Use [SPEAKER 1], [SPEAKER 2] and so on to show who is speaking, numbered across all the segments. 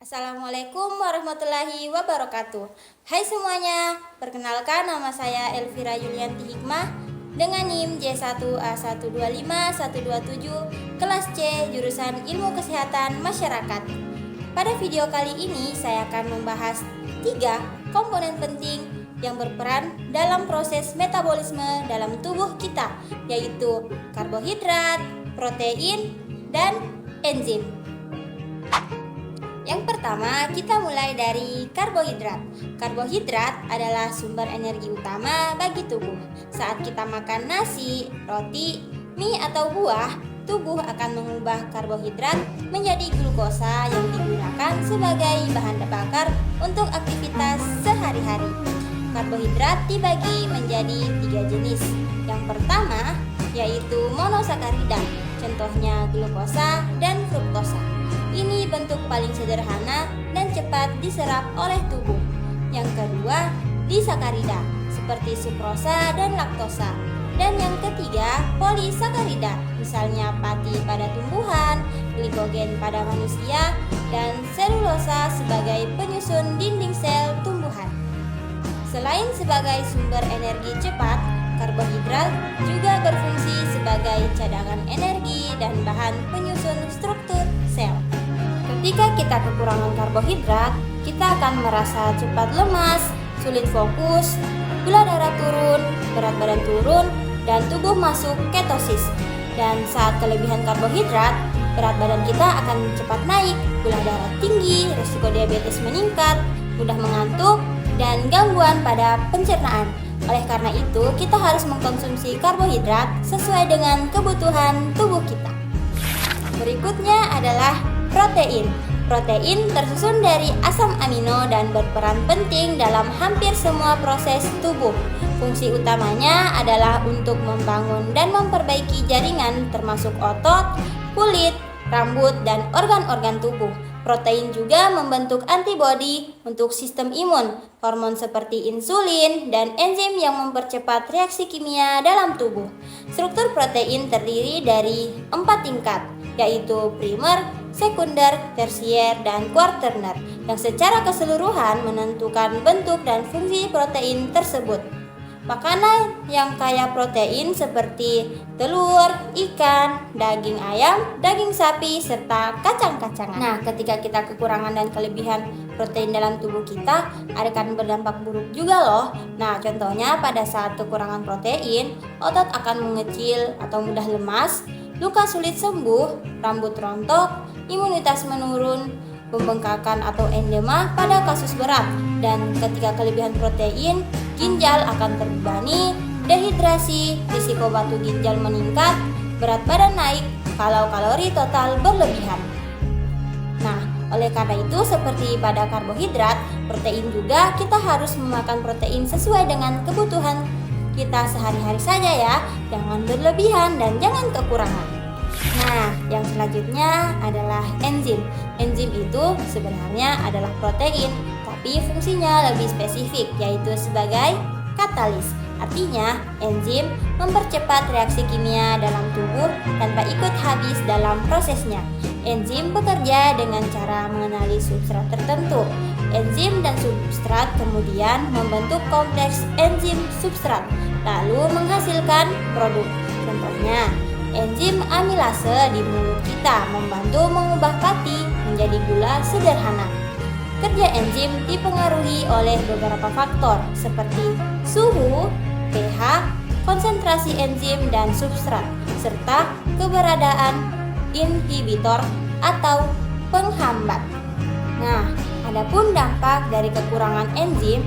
[SPEAKER 1] Assalamualaikum warahmatullahi wabarakatuh. Hai semuanya, perkenalkan nama saya Elvira Yulianti Hikmah dengan NIM J1A125127 kelas C jurusan Ilmu Kesehatan Masyarakat. Pada video kali ini saya akan membahas 3 komponen penting yang berperan dalam proses metabolisme dalam tubuh kita, yaitu karbohidrat, protein, dan enzim. Yang pertama, kita mulai dari karbohidrat. Karbohidrat adalah sumber energi utama bagi tubuh. Saat kita makan nasi, roti, mie atau buah, tubuh akan mengubah karbohidrat menjadi glukosa yang digunakan sebagai bahan bakar untuk aktivitas sehari-hari. Karbohidrat dibagi menjadi 3 jenis. Yang pertama yaitu monosakarida, contohnya glukosa dan fruktosa. Ini bentuk paling sederhana dan cepat diserap oleh tubuh. Yang kedua, disakarida, seperti sukrosa dan laktosa. Dan yang ketiga, polisakarida, misalnya pati pada tumbuhan, glikogen pada manusia, dan selulosa sebagai penyusun dinding sel tumbuhan. Selain sebagai sumber energi cepat, karbohidrat juga berfungsi sebagai cadangan energi dan bahan penyusun struktur sel. Ketika kita kekurangan karbohidrat, kita akan merasa cepat lemas, sulit fokus, gula darah turun, berat badan turun, dan tubuh masuk ketosis. Dan saat kelebihan karbohidrat, berat badan kita akan cepat naik, gula darah tinggi, risiko diabetes meningkat, mudah mengantuk, dan gangguan pada pencernaan. Oleh karena itu, kita harus mengkonsumsi karbohidrat sesuai dengan kebutuhan tubuh kita. Berikutnya adalah protein. Protein tersusun dari asam amino dan berperan penting dalam hampir semua proses tubuh. Fungsi utamanya adalah untuk membangun dan memperbaiki jaringan termasuk otot, kulit, rambut, dan organ-organ tubuh. Protein juga membentuk antibodi untuk sistem imun, hormon seperti insulin, dan enzim yang mempercepat reaksi kimia dalam tubuh. Struktur protein terdiri dari 4 tingkat, yaitu primer, sekunder, tersier, dan kuaterner, yang secara keseluruhan menentukan bentuk dan fungsi protein tersebut. Makanan yang kaya protein seperti telur, ikan, daging ayam, daging sapi, serta kacang-kacangan. Nah, ketika kita kekurangan dan kelebihan protein dalam tubuh kita, akan berdampak buruk juga loh. Nah, contohnya pada saat kekurangan protein, otot akan mengecil atau mudah lemas, luka sulit sembuh, rambut rontok, imunitas menurun, pembengkakan atau edema pada kasus berat. Dan ketika kelebihan protein, ginjal akan terbebani, dehidrasi, risiko batu ginjal meningkat, berat badan naik kalau kalori total berlebihan. Nah, oleh karena itu seperti pada karbohidrat, protein juga kita harus memakan protein sesuai dengan kebutuhan kita sehari-hari saja ya, jangan berlebihan dan jangan kekurangan. Nah, yang selanjutnya adalah enzim. Enzim itu sebenarnya adalah protein, tapi fungsinya lebih spesifik, yaitu sebagai katalis. Artinya, enzim mempercepat reaksi kimia dalam tubuh tanpa ikut habis dalam prosesnya. Enzim bekerja dengan cara mengenali substrat tertentu. Enzim dan substrat kemudian membentuk kompleks enzim substrat, lalu menghasilkan produk. Contohnya, enzim amilase di mulut kita membantu mengubah pati menjadi gula sederhana. Kerja enzim dipengaruhi oleh beberapa faktor seperti suhu, pH, konsentrasi enzim dan substrat, serta keberadaan inhibitor atau penghambat. Nah, adapun dampak dari kekurangan enzim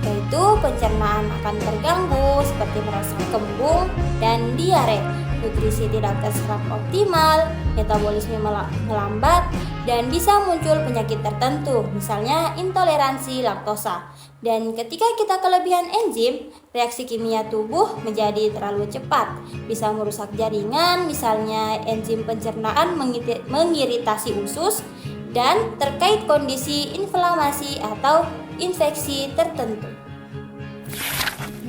[SPEAKER 1] yaitu pencernaan akan terganggu seperti merasa kembung dan diare. Nutrisi tidak terserap optimal, metabolisme melambat, dan bisa muncul penyakit tertentu, misalnya intoleransi laktosa. Dan ketika kita kelebihan enzim, reaksi kimia tubuh menjadi terlalu cepat, bisa merusak jaringan, misalnya enzim pencernaan mengiritasi usus, dan terkait kondisi inflamasi atau infeksi tertentu.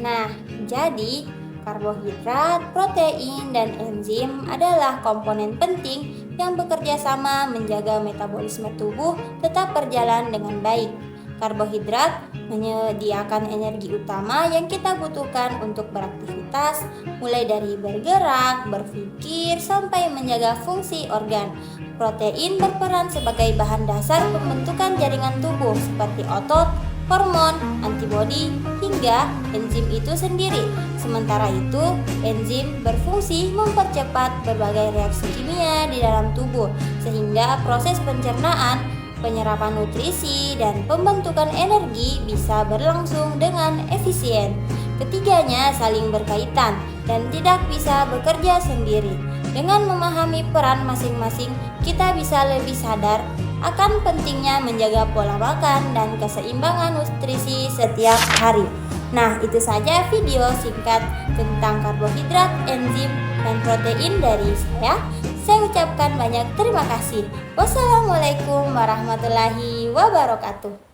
[SPEAKER 1] Nah, jadi Karbohidrat, protein, dan enzim adalah komponen penting yang bekerja sama menjaga metabolisme tubuh tetap berjalan dengan baik. Karbohidrat menyediakan energi utama yang kita butuhkan untuk beraktivitas, mulai dari bergerak, berpikir, sampai menjaga fungsi organ. Protein berperan sebagai bahan dasar pembentukan jaringan tubuh seperti otot, hormon, antibodi, hingga enzim itu sendiri. Sementara itu, enzim berfungsi mempercepat berbagai reaksi kimia di dalam tubuh, sehingga proses pencernaan, penyerapan nutrisi, dan pembentukan energi bisa berlangsung dengan efisien. Ketiganya saling berkaitan dan tidak bisa bekerja sendiri. Dengan memahami peran masing-masing, kita bisa lebih sadar akan pentingnya menjaga pola makan dan keseimbangan nutrisi setiap hari. Nah, itu saja video singkat tentang karbohidrat, enzim, dan protein dari saya. Saya ucapkan banyak terima kasih. Wassalamualaikum warahmatullahi wabarakatuh.